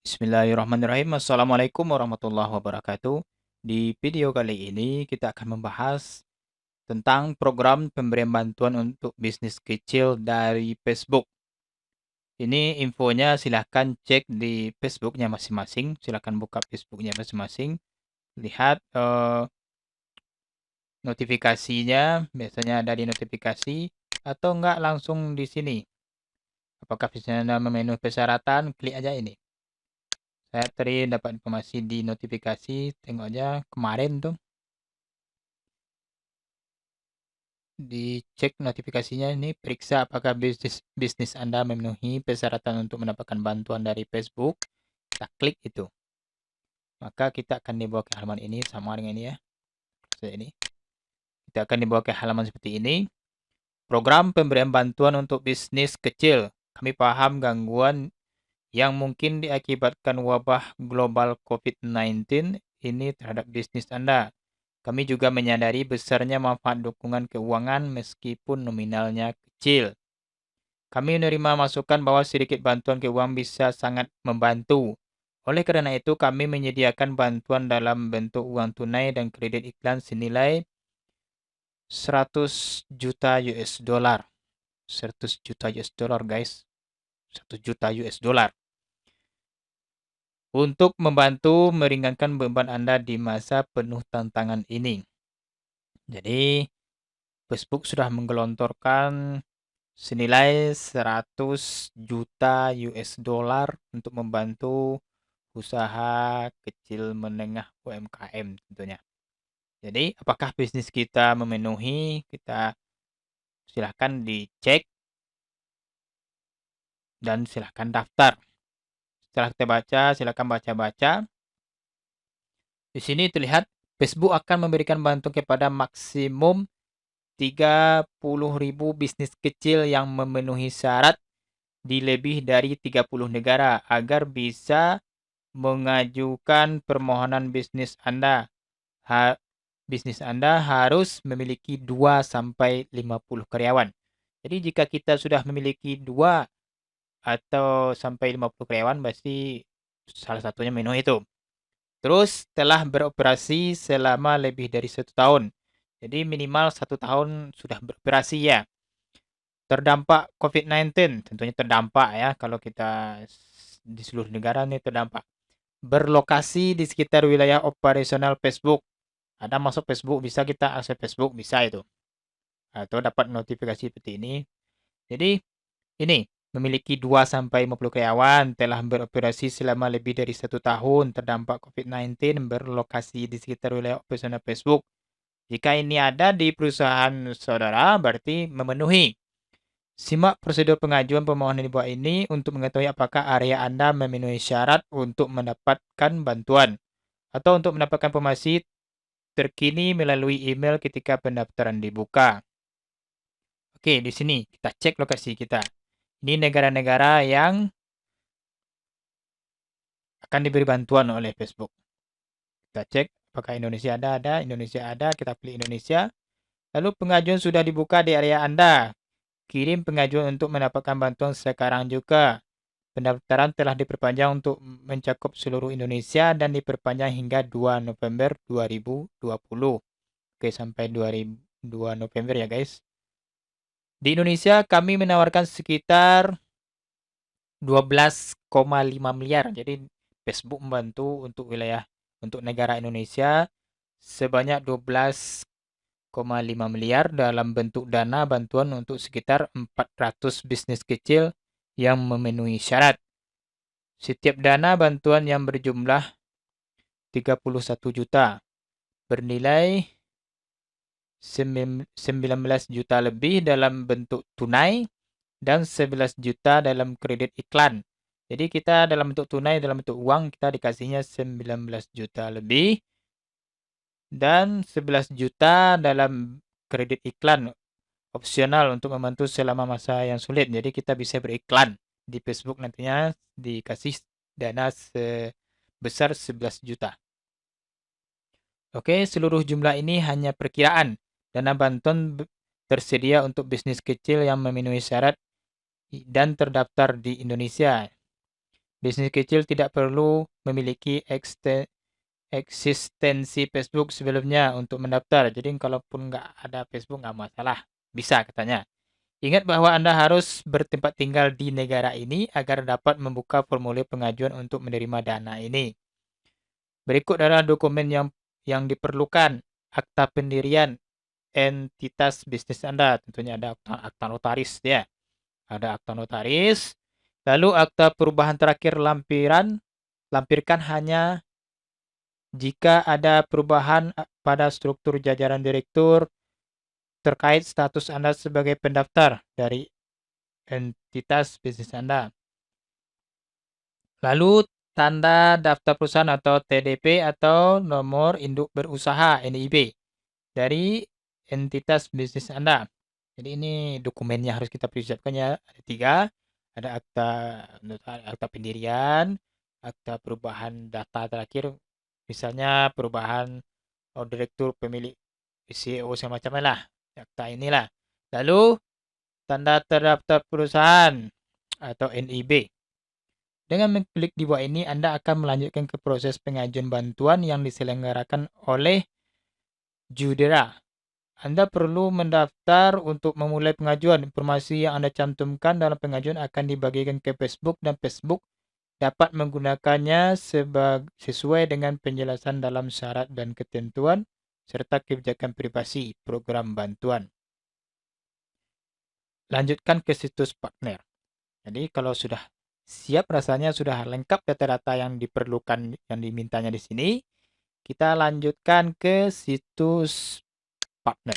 Bismillahirrahmanirrahim. Assalamualaikum warahmatullahi wabarakatuh. Di video kali ini kita akan membahas tentang program pemberian bantuan untuk bisnis kecil dari Facebook. Ini infonya silahkan cek di Facebooknya masing-masing. Silahkan buka Facebooknya masing-masing. Lihat notifikasinya, biasanya ada di notifikasi atau enggak langsung di sini. Apakah misalnya memenuhi persyaratan, klik aja ini. Saya tadi dapat informasi di notifikasi, tengok aja kemarin tuh. Dicek notifikasinya ini, periksa apakah bisnis Anda memenuhi persyaratan untuk mendapatkan bantuan dari Facebook. Kita klik itu. Maka kita akan dibawa ke halaman ini, sama dengan ini ya. Ini. Kita akan dibawa ke halaman seperti ini. Program pemberian bantuan untuk bisnis kecil. Kami paham gangguan yang mungkin diakibatkan wabah global COVID-19 ini terhadap bisnis Anda. Kami juga menyadari besarnya manfaat dukungan keuangan meskipun nominalnya kecil. Kami menerima masukan bahwa sedikit bantuan keuangan bisa sangat membantu. Oleh karena itu, kami menyediakan bantuan dalam bentuk uang tunai dan kredit iklan senilai 100 juta US dollar. 100 juta US dollar, guys. 1 juta US dollar. Untuk membantu meringankan beban Anda di masa penuh tantangan ini. Jadi, Facebook sudah menggelontorkan senilai 100 juta US dollar untuk membantu usaha kecil menengah UMKM tentunya. Jadi, apakah bisnis kita memenuhi? Kita silahkan dicek dan silahkan daftar. Setelah kita baca, silahkan baca-baca. Di sini terlihat Facebook akan memberikan bantuan kepada maksimum 30.000 bisnis kecil yang memenuhi syarat di lebih dari 30 negara agar bisa mengajukan permohonan bisnis Anda. Bisnis Anda harus memiliki 2 sampai 50 karyawan. Jadi jika kita sudah memiliki 2 atau sampai 50 karyawan, berarti salah satunya menu itu. Terus telah beroperasi selama lebih dari 1 tahun. Jadi minimal 1 tahun sudah beroperasi ya. Terdampak COVID-19, tentunya terdampak ya kalau kita di seluruh negara nih terdampak. Berlokasi di sekitar wilayah operasional Facebook. Ada masuk Facebook, bisa kita akses Facebook, bisa itu. Atau dapat notifikasi seperti ini. Jadi ini memiliki 2 sampai 50 karyawan, telah beroperasi selama lebih dari 1 tahun, terdampak COVID-19, berlokasi di sekitar wilayah operasional Facebook. Jika ini ada di perusahaan saudara, berarti memenuhi. Simak prosedur pengajuan permohonan di bawah ini untuk mengetahui apakah area Anda memenuhi syarat untuk mendapatkan bantuan atau untuk mendapatkan informasi terkini melalui email ketika pendaftaran dibuka. Oke, di sini kita cek lokasi kita. Ini negara-negara yang akan diberi bantuan oleh Facebook. Kita cek apakah Indonesia ada, Indonesia ada, kita pilih Indonesia. Lalu pengajuan sudah dibuka di area Anda. Kirim pengajuan untuk mendapatkan bantuan sekarang juga. Pendaftaran telah diperpanjang untuk mencakup seluruh Indonesia dan diperpanjang hingga 2 November 2020. Oke, sampai 2 November ya guys. Di Indonesia kami menawarkan sekitar 12,5 miliar. Jadi Facebook membantu untuk negara Indonesia sebanyak 12,5 miliar dalam bentuk dana bantuan untuk sekitar 400 bisnis kecil yang memenuhi syarat. Setiap dana bantuan yang berjumlah 31 juta bernilai 19 juta lebih dalam bentuk tunai dan 11 juta dalam kredit iklan. Jadi kita dalam bentuk tunai, dalam bentuk uang kita dikasihnya 19 juta lebih dan 11 juta dalam kredit iklan opsional untuk membantu selama masa yang sulit. Jadi kita bisa beriklan di Facebook nantinya dikasih dana sebesar 11 juta. Oke, seluruh jumlah ini hanya perkiraan. Dana bantuan tersedia untuk bisnis kecil yang memenuhi syarat dan terdaftar di Indonesia. Bisnis kecil tidak perlu memiliki eksistensi Facebook sebelumnya untuk mendaftar. Jadi kalaupun nggak ada Facebook nggak masalah. Bisa katanya. Ingat bahwa Anda harus bertempat tinggal di negara ini agar dapat membuka formulir pengajuan untuk menerima dana ini. Berikut adalah dokumen yang diperlukan. Akta pendirian entitas bisnis Anda. Tentunya ada akta notaris ya. Ada akta notaris. Lalu akta perubahan terakhir lampirkan hanya jika ada perubahan pada struktur jajaran direktur terkait status Anda sebagai pendaftar dari entitas bisnis Anda. Lalu tanda daftar perusahaan atau TDP atau nomor induk berusaha NIB dari entitas bisnis Anda. Jadi ini dokumennya harus kita persiapkan ya. Ada 3. Ada akta pendirian, akta perubahan data terakhir, misalnya perubahan direktur pemilik CEO semacamnya lah. Akta inilah. Lalu tanda terdaftar perusahaan atau NIB. Dengan mengklik di bawah ini, Anda akan melanjutkan ke proses pengajuan bantuan yang diselenggarakan oleh Judera. Anda perlu mendaftar untuk memulai pengajuan. Informasi yang Anda cantumkan dalam pengajuan akan dibagikan ke Facebook dan Facebook dapat menggunakannya sesuai dengan penjelasan dalam syarat dan ketentuan serta kebijakan privasi program bantuan. Lanjutkan ke situs partner. Jadi kalau sudah siap rasanya sudah lengkap data-data yang diperlukan yang dimintanya di sini, kita lanjutkan ke situs partner.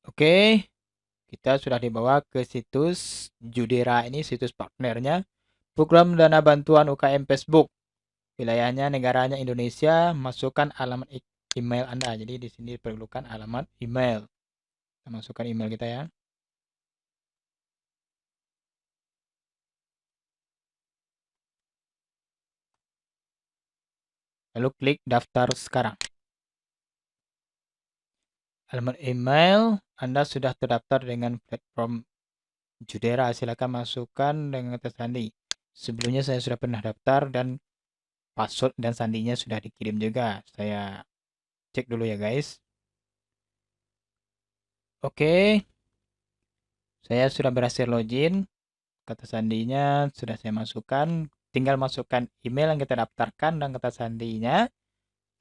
Oke, kita sudah dibawa ke situs Judera ini, situs partnernya. Program dana bantuan UKM Facebook. Wilayahnya negaranya Indonesia, masukkan alamat email Anda. Jadi di sini diperlukan alamat email. Kita masukkan email kita ya. Lalu klik daftar sekarang. Alamat email Anda sudah terdaftar dengan platform Judera. Silakan masukkan dengan kata sandi. Sebelumnya saya sudah pernah daftar dan password dan sandinya sudah dikirim juga. Saya cek dulu ya guys. Oke, saya sudah berhasil login. Kata sandinya sudah saya masukkan. Tinggal masukkan email yang kita daftarkan dan kata sandinya.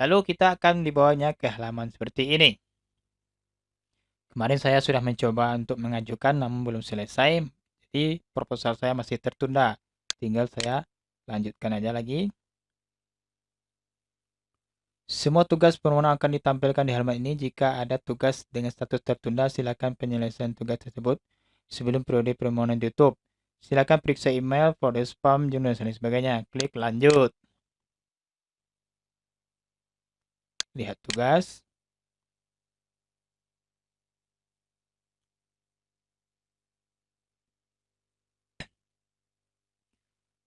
Lalu kita akan dibawanya ke halaman seperti ini. Kemarin saya sudah mencoba untuk mengajukan namun belum selesai. Jadi proposal saya masih tertunda. Tinggal saya lanjutkan aja lagi. Semua tugas permohonan akan ditampilkan di halaman ini. Jika ada tugas dengan status tertunda, silakan penyelesaian tugas tersebut sebelum periode permohonan ditutup. Silakan periksa email, folder spam, jurnal, dan sebagainya. Klik lanjut. Lihat tugas.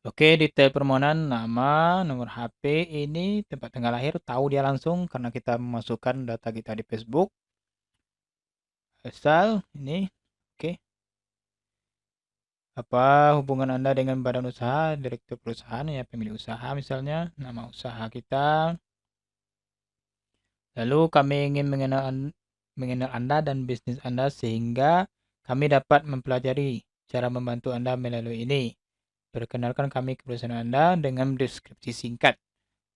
Oke, detail permohonan, nama, nomor HP, ini tempat tanggal lahir, tahu dia langsung karena kita memasukkan data kita di Facebook. Asal, ini, oke. Apa hubungan Anda dengan badan usaha, direktur perusahaan, ya pemilik usaha misalnya, nama usaha kita. Lalu kami ingin mengenal Anda dan bisnis Anda sehingga kami dapat mempelajari cara membantu Anda melalui ini. Perkenalkan kami ke perusahaan Anda dengan deskripsi singkat.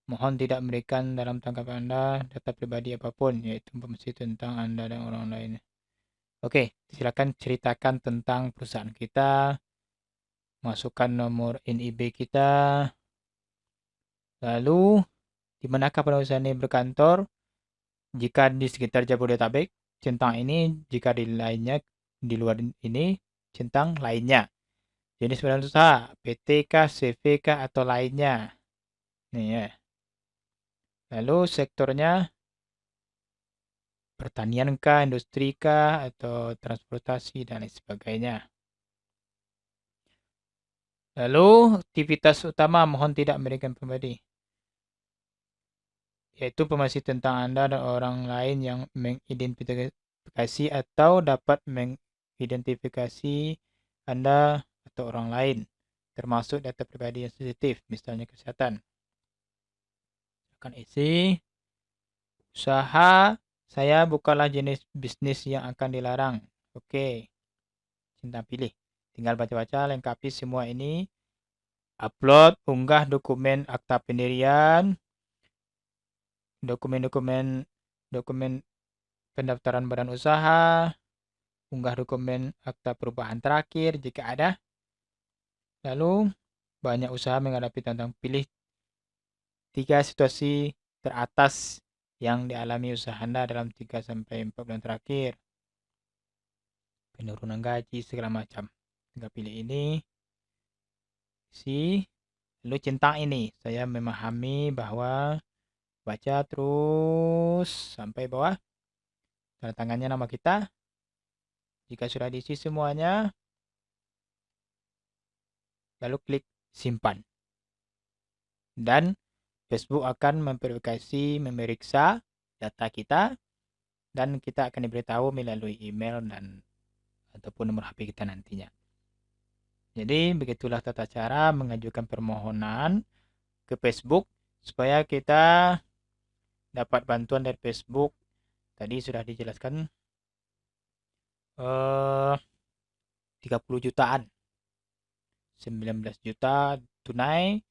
Mohon tidak memberikan dalam tangkapan Anda data pribadi apapun, yaitu informasi tentang Anda dan orang lain. Oke, silakan ceritakan tentang perusahaan kita, masukkan nomor NIB kita, lalu di manakah perusahaan ini berkantor, jika di sekitar Jabodetabek, centang ini, jika di lainnya, di luar ini, centang lainnya. Jenis badan usaha, PT kah, CV kah, atau lainnya. Nih ya. Lalu sektornya, pertanian kah, industri kah, atau transportasi, dan lain sebagainya. Lalu aktivitas utama mohon tidak memberikan pribadi, yaitu informasi tentang Anda dan orang lain yang mengidentifikasi atau dapat mengidentifikasi Anda atau orang lain, termasuk data pribadi yang sensitif, misalnya kesehatan. Akan isi, usaha saya bukanlah jenis bisnis yang akan dilarang. Oke, cinta pilih. Tinggal baca-baca, lengkapi semua ini. Upload, unggah dokumen akta pendirian, dokumen pendaftaran badan usaha, unggah dokumen akta perubahan terakhir jika ada. Lalu, banyak usaha menghadapi tantangan. Pilih 3 situasi teratas yang dialami usaha Anda dalam 3-4 bulan terakhir. Penurunan gaji, segala macam. Tinggal pilih ini. Lalu centang ini. Saya memahami bahwa baca terus sampai bawah. Tanda tangannya nama kita. Jika sudah diisi semuanya, lalu klik simpan. Dan Facebook akan memverifikasi, memeriksa data kita, dan kita akan diberitahu melalui email dan ataupun nomor HP kita nantinya. Jadi begitulah tata cara mengajukan permohonan ke Facebook supaya kita dapat bantuan dari Facebook. Tadi sudah dijelaskan 30 jutaan, 19 juta tunai,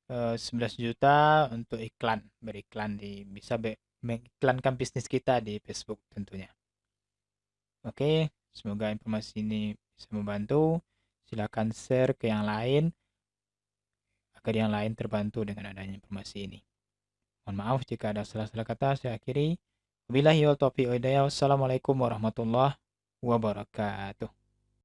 11 juta untuk iklan, beriklan bisa mengiklankan bisnis kita di Facebook tentunya. Oke, semoga informasi ini bisa membantu. Silakan share ke yang lain agar yang lain terbantu dengan adanya informasi ini. Mohon maaf jika ada salah-salah kata, saya akhiri. Wabillahi taufiq wal hidayah. Wassalamualaikum warahmatullahi wabarakatuh.